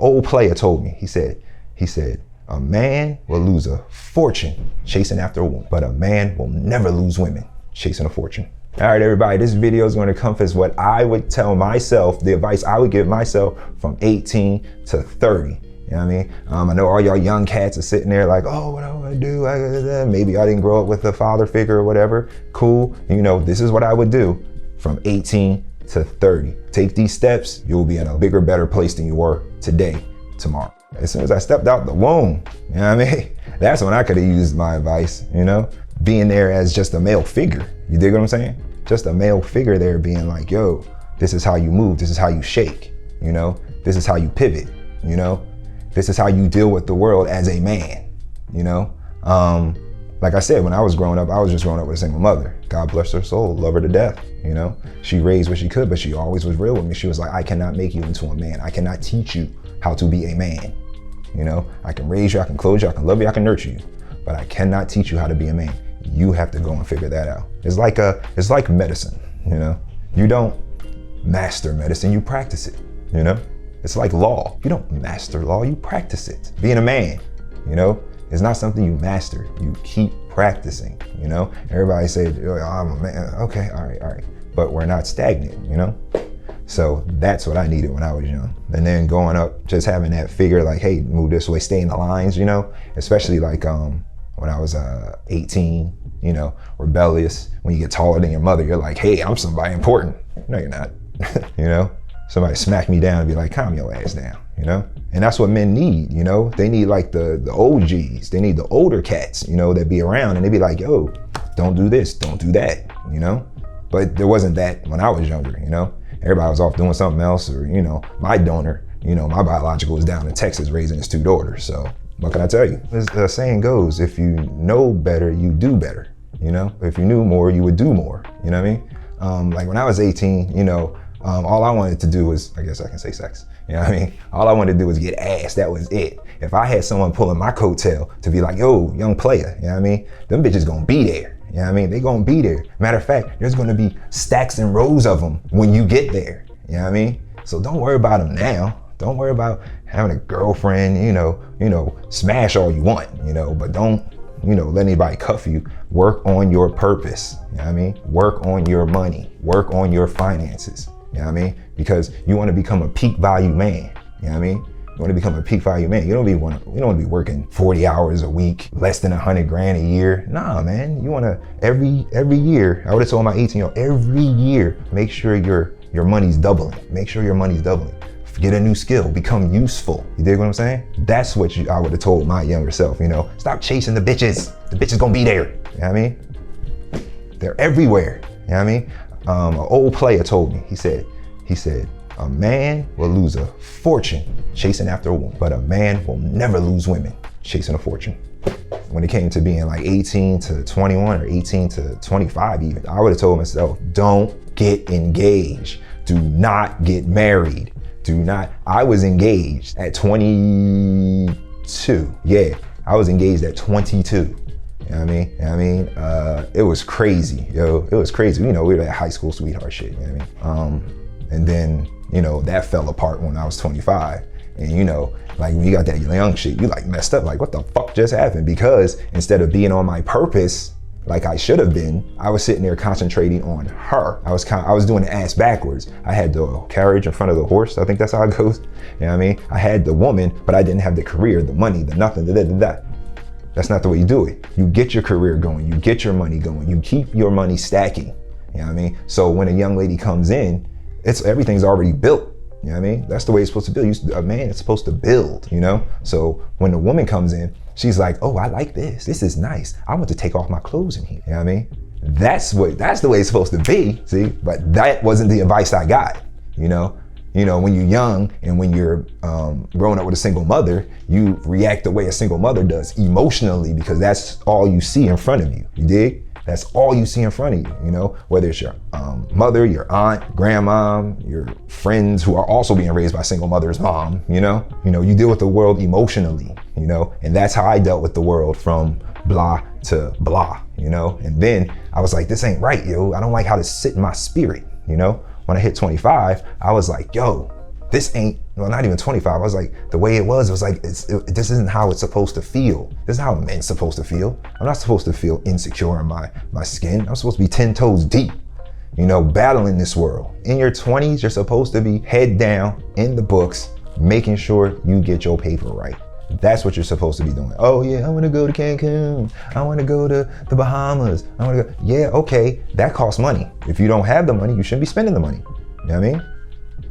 old player told me, he said, a man will lose a fortune chasing after a woman, but a man will never lose women chasing a fortune. All right, everybody, this video is going to encompass what I would tell myself, the advice I would give myself from 18 to 30. You know what I mean? I know all y'all young cats are sitting there like, oh, what I want to do? Maybe I didn't grow up with a father figure or whatever. Cool. You know, this is what I would do from 18 to 30. Take these steps, you'll be in a bigger, better place than you were today, tomorrow. As soon as I stepped out the womb, you know what I mean? That's when I could have used my advice, you know? Being there as just a male figure. You dig what I'm saying? Just a male figure there being like, yo, this is how you move. This is how you shake, you know? This is how you pivot, you know? This is how you deal with the world as a man, you know? Like I said, when I was growing up, I was just growing up with a single mother. God bless her soul, love her to death, you know? She raised what she could, but she always was real with me. She was like, I cannot make you into a man. I cannot teach you how to be a man, you know? I can raise you, I can clothe you, I can love you, I can nurture you, but I cannot teach you how to be a man. You have to go and figure that out. It's like medicine, you know? You don't master medicine, you practice it, you know? It's like law. You don't master law, you practice it. Being a man, you know, it's not something you master. You keep practicing, you know? Everybody say, oh, I'm a man. Okay, all right. But we're not stagnant, you know? So that's what I needed when I was young. And then going up, just having that figure like, hey, move this way, stay in the lines, you know? Especially like when I was 18, you know, rebellious. When you get taller than your mother, you're like, hey, I'm somebody important. No, you're not, you know? Somebody smack me down and be like, calm your ass down, you know? And that's what men need, you know? They need like the OGs. They need the older cats, you know, that be around and they be like, yo, don't do this, don't do that, you know? But there wasn't that when I was younger, you know? Everybody was off doing something else, or, you know, my donor, you know, my biological was down in Texas raising his 2 daughters. So what can I tell you? As the saying goes, if you know better, you do better, you know? If you knew more, you would do more, you know what I mean? Like when I was 18, you know, all I wanted to do was, I guess I can say sex, you know what I mean? All I wanted to do was get ass, that was it. If I had someone pulling my coattail to be like, yo, young player, you know what I mean? Them bitches gonna be there, you know what I mean? They gonna be there. Matter of fact, there's gonna be stacks and rows of them when you get there, you know what I mean? So don't worry about them now. Don't worry about having a girlfriend, you know, smash all you want, you know, but don't, you know, let anybody cuff you. Work on your purpose, you know what I mean? Work on your money, work on your finances. You know what I mean? Because you want to become a peak value man. You know what I mean? You want to become a peak value man. You don't want to be working 40 hours a week, less than 100 grand a year. Nah, man. You want to every year. I would have told my 18-year-old every year, make sure your money's doubling. Make sure your money's doubling. Get a new skill. Become useful. You dig what I'm saying? That's what I would have told my younger self. You know, stop chasing the bitches. The bitches gonna be there. You know what I mean? They're everywhere. You know what I mean? An old player told me, he said, a man will lose a fortune chasing after a woman, but a man will never lose women chasing a fortune. When it came to being like 18 to 21 or 18 to 25 even, I would have told myself, don't get engaged. Do not get married. I was engaged at 22. Yeah, I was engaged at 22. You know what I mean? It was crazy, yo. It was crazy. You know, we were that high school sweetheart shit, you know what I mean? And then, you know, that fell apart when I was 25. And you know, like when you got that young shit, you like messed up, like what the fuck just happened? Because instead of being on my purpose, like I should have been, I was sitting there concentrating on her. I was doing the ass backwards. I had the carriage in front of the horse. I think that's how it goes. You know what I mean? I had the woman, but I didn't have the career, the money, the nothing, That's not the way you do it. You get your career going, you get your money going, you keep your money stacking. You know what I mean? So when a young lady comes in, everything's already built. You know what I mean? That's the way it's supposed to build. A man is supposed to build, you know? So when the woman comes in, she's like, oh, I like this. This is nice. I want to take off my clothes in here. You know what I mean? That's the way it's supposed to be, see? But that wasn't the advice I got, you know? You know, when you're young and when you're growing up with a single mother, you react the way a single mother does emotionally because that's all you see in front of you. You dig? That's all you see in front of you, you know, whether it's your mother, your aunt, grandma, your friends who are also being raised by single mother's mom, you know, you deal with the world emotionally, you know, and that's how I dealt with the world from blah to blah, you know, and then I was like, this ain't right, yo. I don't like how this sit in my spirit, you know. When I hit 25, I was like, yo, this ain't well, not even 25. I was like, the way it was like, this isn't how it's supposed to feel. This is how a man's supposed to feel. I'm not supposed to feel insecure in my skin. I'm supposed to be 10 toes deep, you know, battling this world. In your 20s, you're supposed to be head down in the books, making sure you get your paper right. That's what you're supposed to be doing. Oh yeah, I want to go to Cancun. I want to go to the Bahamas. I want to go. Yeah, okay, that costs money. If you don't have the money, you shouldn't be spending the money. You know what I mean?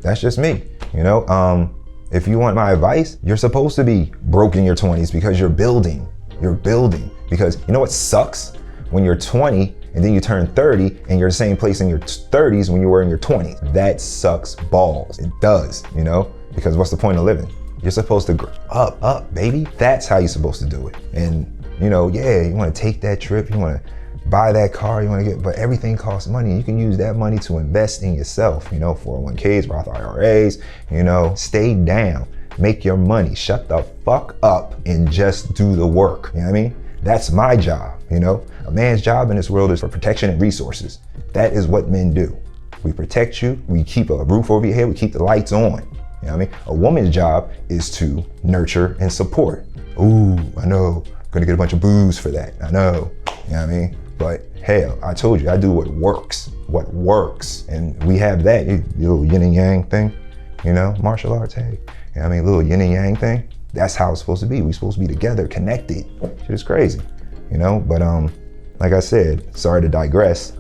That's just me. You know, if you want my advice, you're supposed to be broke in your 20s because you're building. You're building. Because you know what sucks? When you're 20 and then you turn 30 and you're the same place in your 30s when you were in your 20s. That sucks balls. It does, you know? Because what's the point of living? You're supposed to grow up, baby. That's how you're supposed to do it. And you know, yeah, you want to take that trip, you want to buy that car, you want to but everything costs money. You can use that money to invest in yourself, you know, 401ks, Roth IRAs, you know, stay down, make your money, shut the fuck up and just do the work. You know what I mean? That's my job, you know? A man's job in this world is for protection and resources. That is what men do. We protect you, we keep a roof over your head, we keep the lights on. You know what I mean? A woman's job is to nurture and support. Ooh, I know, gonna get a bunch of boos for that, I know. You know what I mean? But hell, I told you, I do what works. And we have that, little yin and yang thing, you know, martial arts, hey. You know what I mean? Little yin and yang thing. That's how it's supposed to be. We're supposed to be together, connected. Shit is crazy, you know? But like I said, sorry to digress,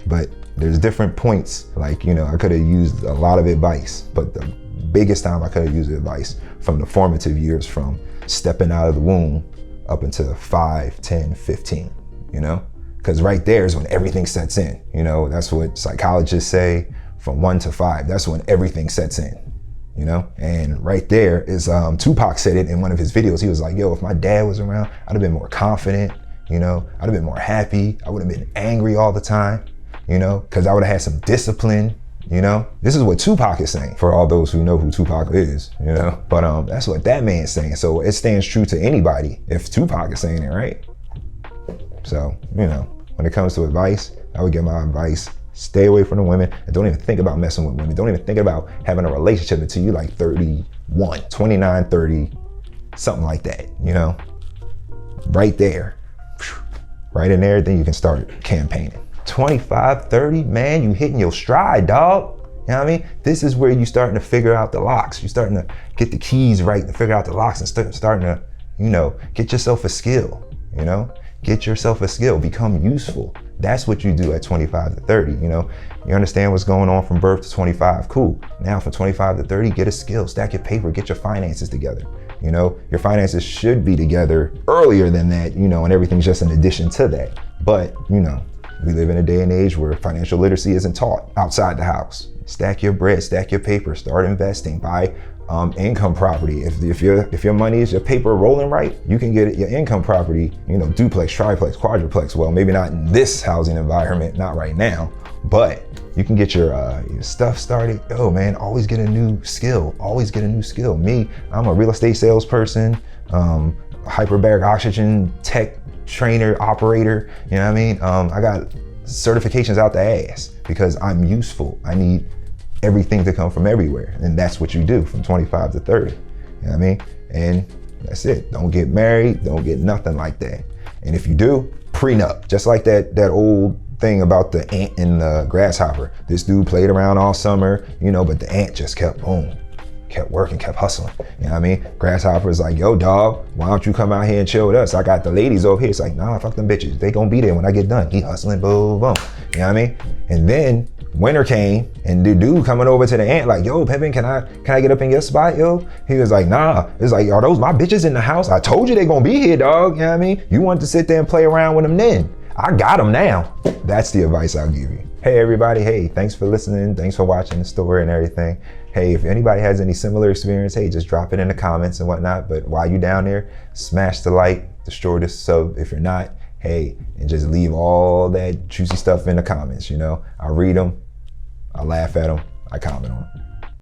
but there's different points. Like, you know, I could have used a lot of advice, but the biggest time I could have used advice from the formative years, from stepping out of the womb up into 5, 10, 15, you know? Because right there is when everything sets in, you know? That's what psychologists say, from 1 to 5, that's when everything sets in, you know? And right there is, Tupac said it in one of his videos. He was like, yo, if my dad was around, I'd have been more confident, you know? I'd have been more happy. I would have been angry all the time, you know? Because I would have had some discipline, you know? This is what Tupac is saying, for all those who know who Tupac is, you know? But that's what that man's saying. So it stands true to anybody if Tupac is saying it, right? So, you know, when it comes to advice, I would give my advice, stay away from the women and don't even think about messing with women. Don't even think about having a relationship until you like 31, 29, 30, something like that, you know? Right there, right in there, then you can start campaigning. 25, 30, man, you hitting your stride, dog. You know what I mean? This is where you starting to figure out the locks. You're starting to get the keys right and figure out the locks and starting to, you know, get yourself a skill, you know? Get yourself a skill, become useful. That's what you do at 25 to 30, you know? You understand what's going on from birth to 25, cool. Now from 25 to 30, get a skill, stack your paper, get your finances together. You know, your finances should be together earlier than that, you know, and everything's just an addition to that. But, you know, we live in a day and age where financial literacy isn't taught outside the house. Stack your bread, stack your paper, start investing, buy income property. If your money is your paper rolling right, you can get your income property, you know, duplex, triplex, quadruplex. Well, maybe not in this housing environment, not right now, but you can get your stuff started. Oh man, always get a new skill, always get a new skill. Me, I'm a real estate salesperson, hyperbaric oxygen tech trainer, operator, you know what I mean? I got certifications out the ass because I'm useful. I need everything to come from everywhere. And that's what you do from 25 to 30, you know what I mean? And that's it. Don't get married, don't get nothing like that. And if you do, prenup. Just like that old thing about the ant and the grasshopper. This dude played around all summer, you know, but the ant just kept working, kept hustling. You know what I mean? Grasshopper's like, yo dog, why don't you come out here and chill with us? I got the ladies over here. It's like, nah, fuck them bitches. They gonna be there when I get done. He hustling, boom, boom. You know what I mean? And then winter came and the dude coming over to the ant like, yo, Pimpin, can I get up in your spot, yo? He was like, nah. It's like, are those my bitches in the house? I told you they gonna be here, dog. You know what I mean? You want to sit there and play around with them then. I got them now. That's the advice I'll give you. Hey everybody, hey, thanks for listening. Thanks for watching the story and everything. Hey, if anybody has any similar experience, hey, just drop it in the comments and whatnot. But while you down there, smash the like, destroy the sub if you're not. Hey, and just leave all that juicy stuff in the comments, you know? I read them, I laugh at them, I comment on them.